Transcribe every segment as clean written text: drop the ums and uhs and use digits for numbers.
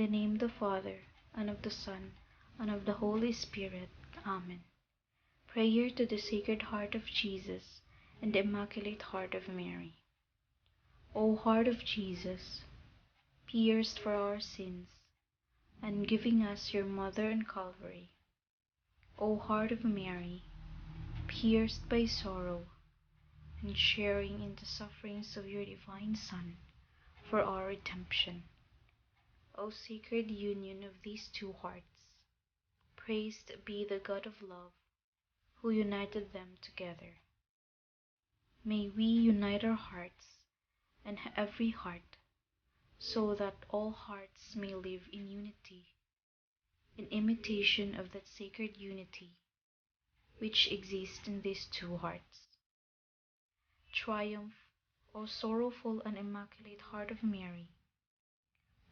the name of the Father, and of the Son, and of the Holy Spirit. Amen. Prayer to the Sacred Heart of Jesus and the Immaculate Heart of Mary. O Heart of Jesus, pierced for our sins, and giving us your Mother in Calvary. O Heart of Mary, pierced by sorrow, and sharing in the sufferings of your divine Son for our redemption. O sacred union of these two hearts, praised be the God of love, who united them together. May we unite our hearts and every heart, so that all hearts may live in unity, in imitation of that sacred unity which exists in these two hearts. Triumph, O sorrowful and immaculate Heart of Mary.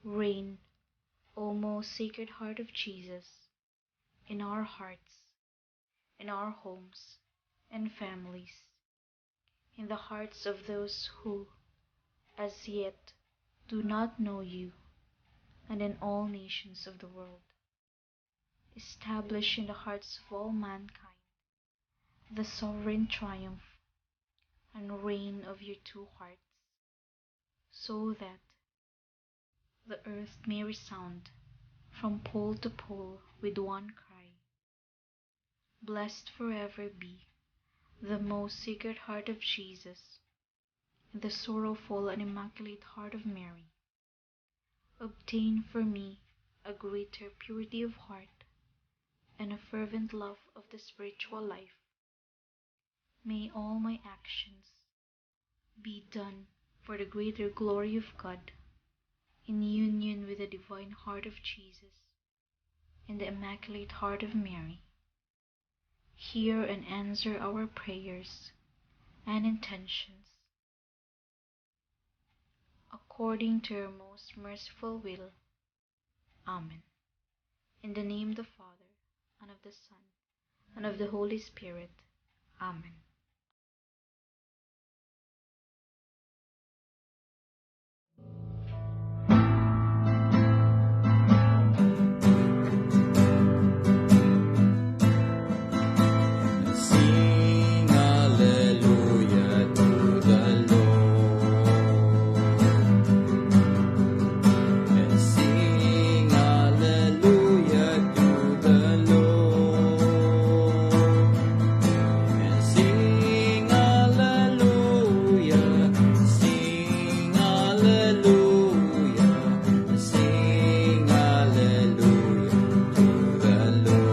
Reign, O most Sacred Heart of Jesus, in our hearts, in our homes and families, in the hearts of those who, as yet, do not know you, and in all nations of the world. Establish in the hearts of all mankind the sovereign triumph and reign of your two hearts, so that the earth may resound from pole to pole with one cry. Blessed forever be the most Sacred Heart of Jesus, and the sorrowful and immaculate Heart of Mary. Obtain for me a greater purity of heart and a fervent love of the spiritual life. May all my actions be done for the greater glory of God, in union with the divine Heart of Jesus and the Immaculate Heart of Mary. Hear and answer our prayers and intentions, according to your most merciful will. Amen. In the name of the Father, and of the Son, and of the Holy Spirit. Amen. Sing hallelujah to the Lord, and sing hallelujah to the Lord, and sing hallelujah, sing hallelujah, sing hallelujah to the Lord.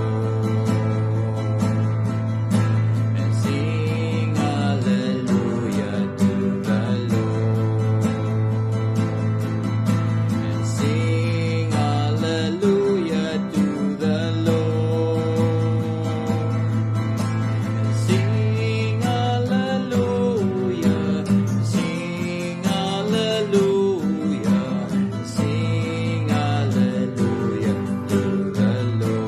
And sing hallelujah to the Lord. And sing hallelujah to the Lord. And sing hallelujah, sing hallelujah, sing hallelujah to the Lord.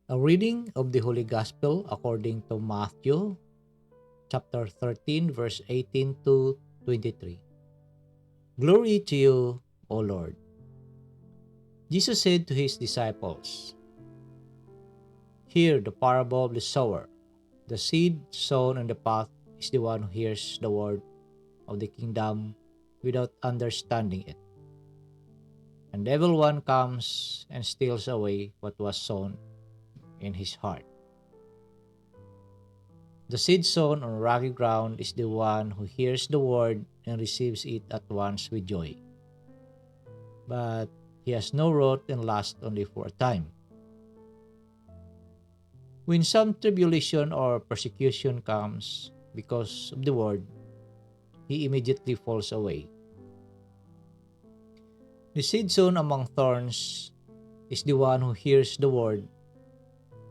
A reading of the Holy Gospel according to Matthew, chapter 13, verse 18 to 23. Glory to you, O Lord. Jesus said to his disciples, "Hear the parable of the sower. The seed sown on the path is the one who hears the word of the kingdom without understanding it. And the evil one comes and steals away what was sown in his heart. The seed sown on rocky ground is the one who hears the word and receives it at once with joy. But he has no root and lasts only for a time. When some tribulation or persecution comes because of the word, he immediately falls away. The seed sown among thorns is the one who hears the word,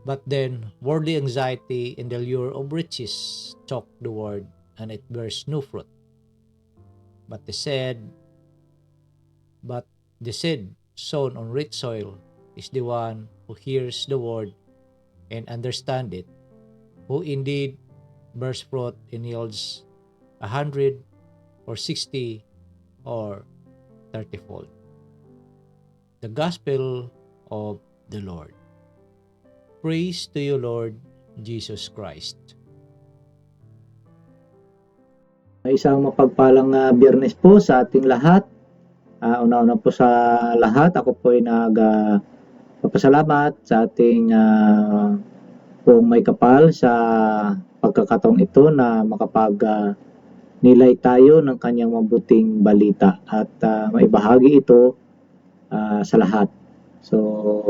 but then worldly anxiety and the lure of riches choke the word, and it bears no fruit. But the seed sown on rich soil is the one who hears the word and understand it, who indeed bears fruit and yields 100 or 60 or 30-fold. The Gospel of the Lord. Praise to you, Lord Jesus Christ. Isang mapagpalang Biyernes po sa ating lahat. Una-una po sa lahat, ako po ay nagpapasalamat sa ating pong may kapal sa pagkakataong ito na nilay tayo ng kanyang mabuting balita at maibahagi ito sa lahat. So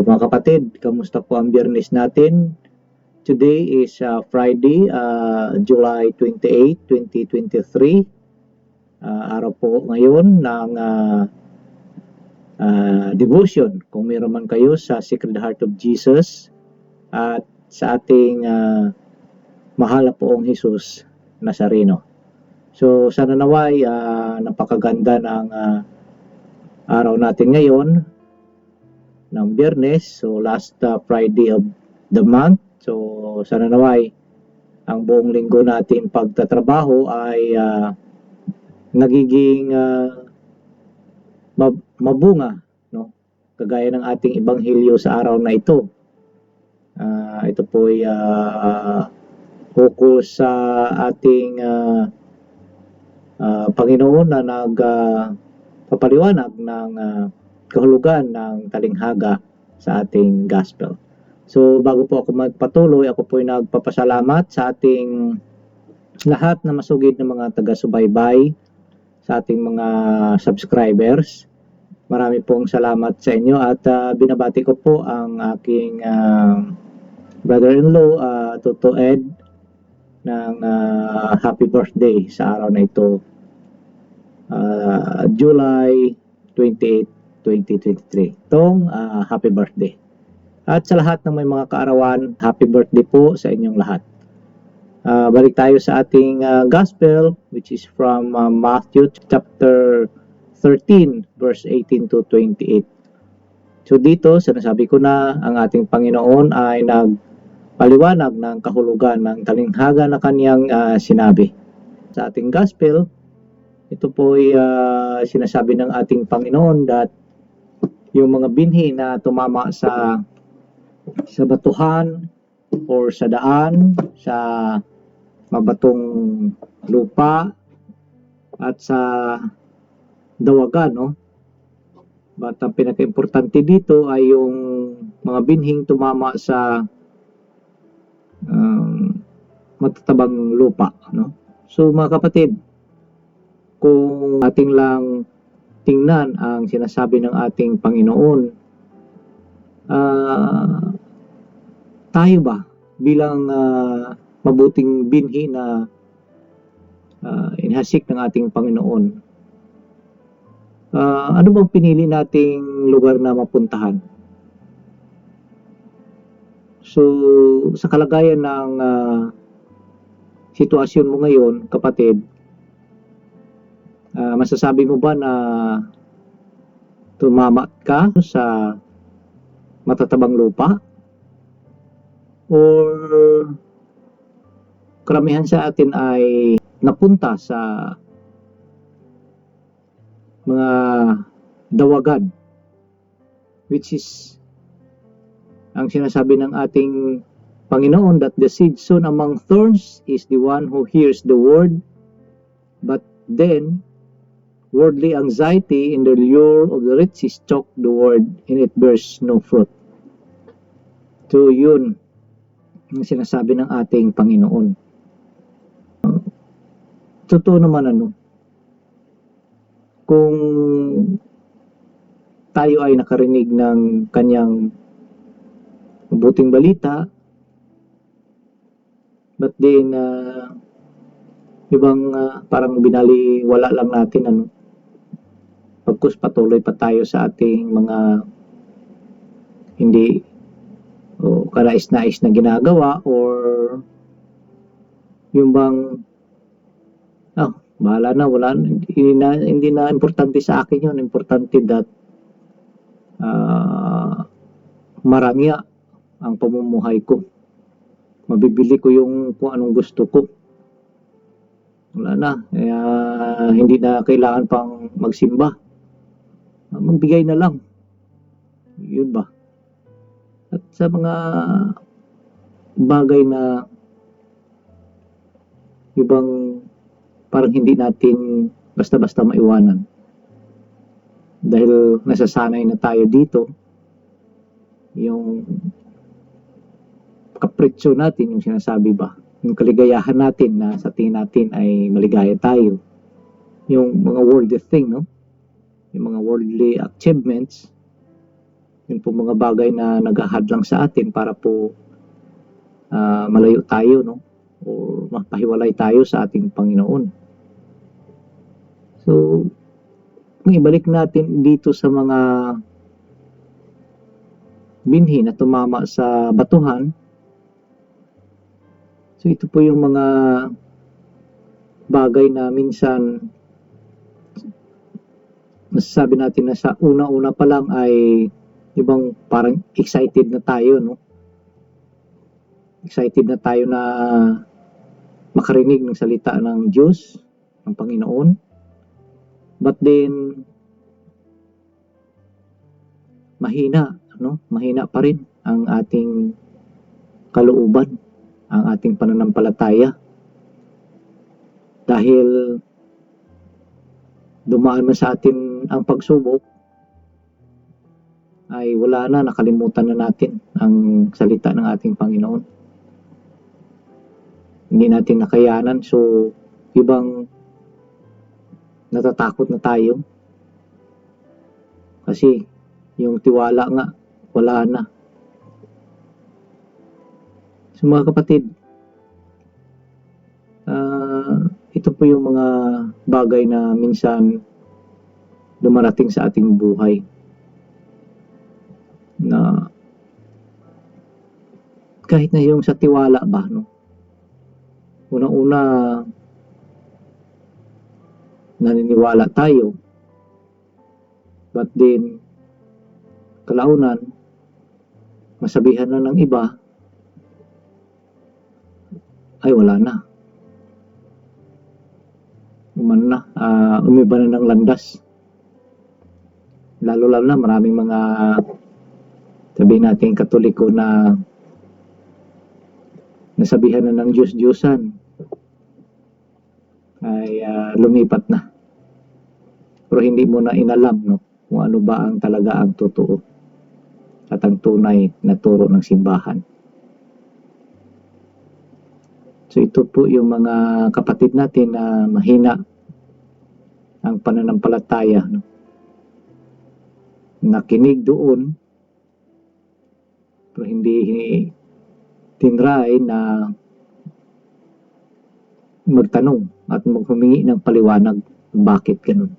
mga kapatid, kamusta po ang Biyernes natin? Today is Friday, July 28, 2023. Araw po ngayon ng devotion, kung meron man kayo sa Sacred Heart of Jesus at sa ating mahal na poong Jesus Nazareno. So sana naway napakaganda ng araw natin ngayon ng Biyernes, so last Friday of the month. So sana naway ang buong linggo natin pagtatrabaho ay nagiging mabunga, no? Kagaya ng ating ebanghelyo sa araw na ito. Ito po ay ukol sa ating Panginoon na nagpapaliwanag ng kahulugan ng talinghaga sa ating gospel. So bago po ako magpatuloy, ako po ay nagpapasalamat sa ating lahat na masugid na mga taga-subaybay, sa ating mga subscribers. Marami pong salamat sa inyo at binabati ko po ang aking brother-in-law, Toto Ed, ng happy birthday sa araw na ito, July 28, 2023. Itong happy birthday. At sa lahat ng may mga kaarawan, happy birthday po sa inyong lahat. Balik tayo sa ating gospel, which is from Matthew chapter 13, verse 18 to 28. So dito, sinasabi ko na ang ating Panginoon ay nagpaliwanag ng kahulugan ng talinghaga na kanyang sinabi. Sa ating gospel, ito po ay sinasabi ng ating Panginoon that yung mga binhi na tumama sa batuhan or sa daan, sa mabatong lupa at sa dawagan, no? But ang pinaka-importante dito ay yung mga binhing tumama sa matatabang lupa, no? So mga kapatid, kung ating lang tingnan ang sinasabi ng ating Panginoon, tayo ba bilang mabuting binhi na inhasik ng ating Panginoon, ano bang pinili nating lugar na mapuntahan? So sa kalagayan ng sitwasyon mo ngayon, kapatid, masasabi mo ba na tumama ka sa matatabang lupa? Or karamihan sa atin ay napunta sa mga dawagan, which is ang sinasabi ng ating Panginoon that the seed sown among thorns is the one who hears the word, but then worldly anxiety and the lure of the riches choke the word and it bears no fruit. So yun ang sinasabi ng ating Panginoon. Totoo naman kung tayo ay nakarinig ng kanyang mabuting balita, but then ibang parang binaliwala lang natin, pagkus patuloy pa tayo sa ating mga hindi kanais-nais na ginagawa, or yung bang bahala na, hindi na importante sa akin yun. Importante that marangya ang pamumuhay ko. Mabibili ko yung kung anong gusto ko. Wala na. Kaya hindi na kailangan pang magsimba. Magbigay na lang. Yun ba? At sa mga bagay na ibang parang hindi natin basta-basta maiwanan. Dahil nasasanay na tayo dito, yung kapritsyo natin, yung sinasabi ba, yung kaligayahan natin na sa tingin natin ay maligaya tayo. Yung mga worldly thing, no? Yung mga worldly achievements, yun po mga bagay na naghahadlang sa atin para po malayo tayo, no? O mapahiwalay tayo sa ating Panginoon. So, kung ibalik natin dito sa mga binhi na tumama sa batuhan, so ito po yung mga bagay na minsan masasabi natin na sa una-una pa lang ay ibang parang excited na tayo, no? Excited na tayo na makarinig ng salita ng Diyos, ng Panginoon. But then, mahina, no? Mahina pa rin ang ating kalooban, ang ating pananampalataya. Dahil dumaan man sa atin ang pagsubok, ay wala na, nakalimutan na natin ang salita ng ating Panginoon. Hindi natin nakayanan, so ibang natatakot na tayo. Kasi yung tiwala nga, wala na. So mga kapatid, ito po yung mga bagay na minsan dumarating sa ating buhay na kahit na yung sa tiwala ba, no? Unang-una, naniniwala tayo, but then kalaunan, masabihan na ng iba, ay wala na. Umiba na ng landas. Lalo na maraming mga sabihin natin Katoliko na nasabihan na ng Diyos-Diyosan ay lumipat na. Pero hindi mo na inalam, no, kung ano ba ang talaga ang totoo at ang tunay na turo ng simbahan. So ito po yung mga kapatid natin na mahina ang pananampalataya, no? Nakinig doon pero hindi tinry na magtanong at maghumingi ng paliwanag bakit ganun.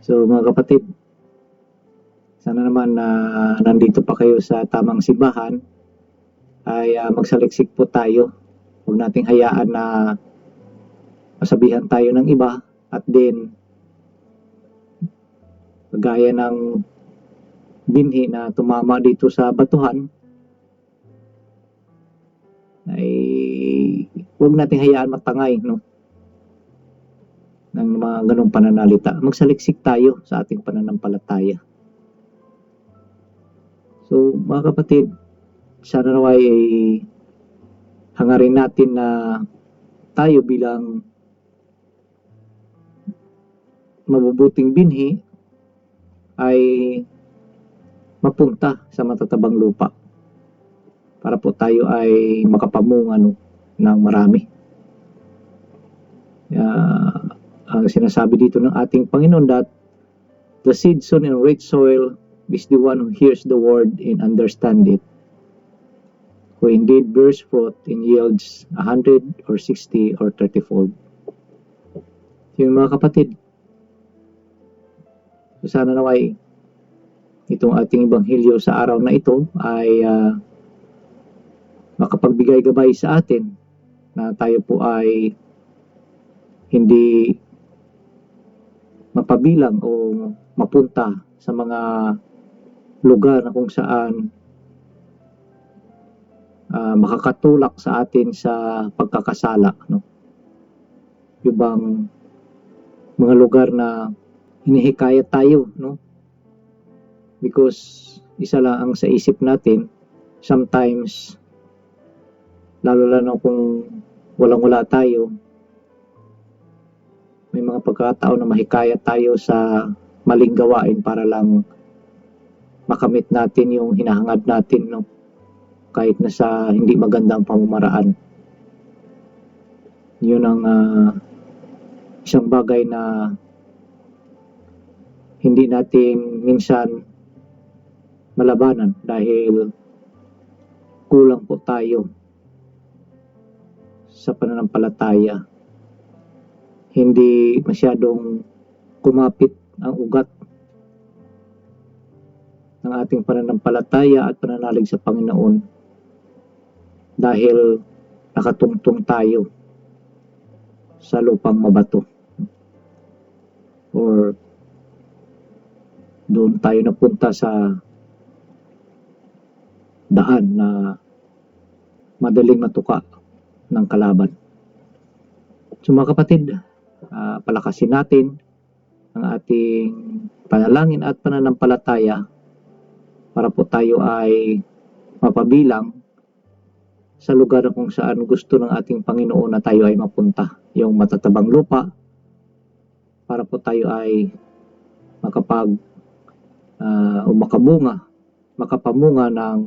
So mga kapatid, sana naman na nandito pa kayo sa tamang simbahan ay magsaliksik po tayo. Huwag nating hayaan na masabihan tayo ng iba at din gaya ng binhi na tumama dito sa batuhan ay huwag nating hayaan matangay, no, ng mga ganong pananalita. Magsaliksik tayo sa ating pananampalataya. So mga kapatid, sana naman ay hangarin natin na tayo bilang mabubuting binhi ay mapunta sa matatabang lupa para po tayo ay makapamunga, no, ng marami. Ang sinasabi dito ng ating Panginoon that the seed sown in rich soil is the one who hears the word and understands it, who indeed bears fruit and yields 100 or 60 or 30-fold. Yung mga kapatid, so sana naway itong ating ebanghelyo sa araw na ito ay makapagbigay gabay sa atin na tayo po ay hindi mapabilang o mapunta sa mga lugar na kung saan makakatulak sa atin sa pagkakasala, no? Yung bang mga lugar na hinihikayat tayo, no? Because isa lang ang sa isip natin, sometimes, lalo na kung walang-wala tayo, may mga pagkakataon na mahikayat tayo sa maling gawain para lang makamit natin yung hinahangad natin, no? Kahit na sa hindi magandang pamamaraan. Yun ang isang bagay na hindi natin minsan malabanan dahil kulang po tayo sa pananampalataya. Hindi masyadong kumapit ang ugat ng ating pananampalataya at pananalig sa Panginoon dahil nakatungtong tayo sa lupang mabato, or doon tayo napunta sa daan na madaling matuka ng kalaban. So mga kapatid, palakasin natin ang ating panalangin at pananampalataya para po tayo ay mapabilang sa lugar kung saan gusto ng ating Panginoon na tayo ay mapunta, yung matatabang lupa, para po tayo ay makapamunga ng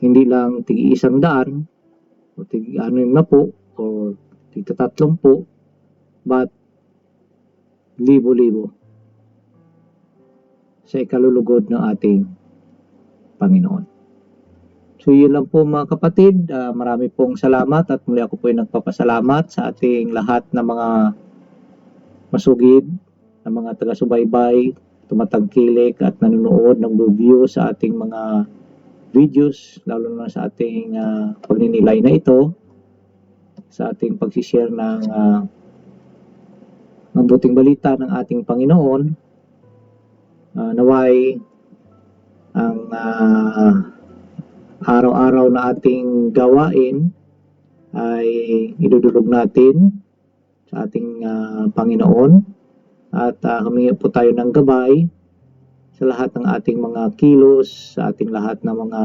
hindi lang tig-100 o tig-60 o tig-30, but libo-libo sa ikalulugod ng ating Panginoon. So yun lang po mga kapatid, marami pong salamat at muli ako po ay nagpapasalamat sa ating lahat na mga masugid, na mga taga-subaybay, tumatangkilik at nanonood, nag-review sa ating mga videos, lalo na sa ating pagninilay na ito, sa ating pagsishare ng mabuting balita ng ating Panginoon. Naway ang araw-araw na ating gawain ay idudulog natin sa ating Panginoon at humingi po tayo ng gabay sa lahat ng ating mga kilos, sa ating lahat ng mga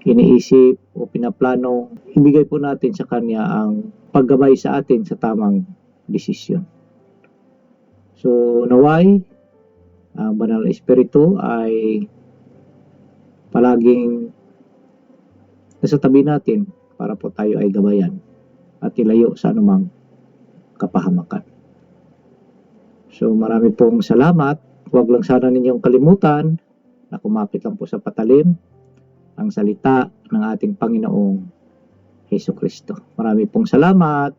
iniisip o pinaplano. Ibigay po natin sa Kanya ang paggabay sa atin sa tamang desisyon. So naway ang Banal na Espiritu ay palaging nasa tabi natin para po tayo ay gabayan at ilayo sa anumang kapahamakan. So marami pong salamat. Huwag lang sana ninyong kalimutan na kumapit lang po sa patalim ang salita ng ating Panginoong Hesukristo. Marami pong salamat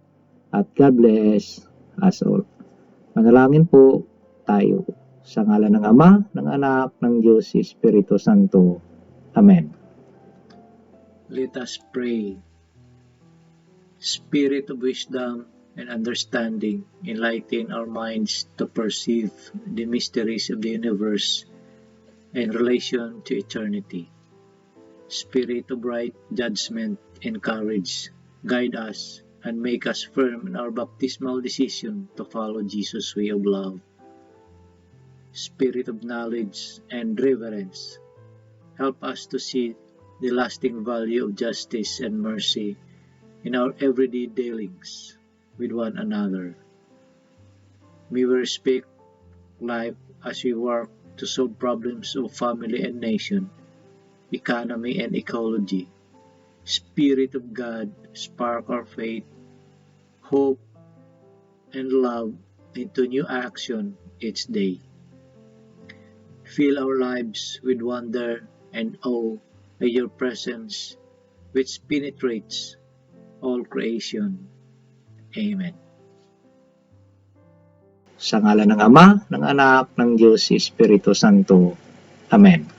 at God bless us all. Manalangin po tayo sa ngalan ng Ama, ng Anak, ng Diyos, Espiritu Santo. Amen. Let us pray. Spirit of wisdom and understanding, enlighten our minds to perceive the mysteries of the universe in relation to eternity. Spirit of right judgment and courage, guide us and make us firm in our baptismal decision to follow Jesus' way of love. Spirit of knowledge and reverence, help us to see the lasting value of justice and mercy in our everyday dealings with one another. May we respect life as we work to solve problems of family and nation, economy and ecology. Spirit of God, spark our faith, hope, and love into new action each day. Fill our lives with wonder and awe by your presence, which penetrates all creation. Amen. Sa ngalan ng Ama, ng Anak, ng Diyos, Espiritu Santo. Amen.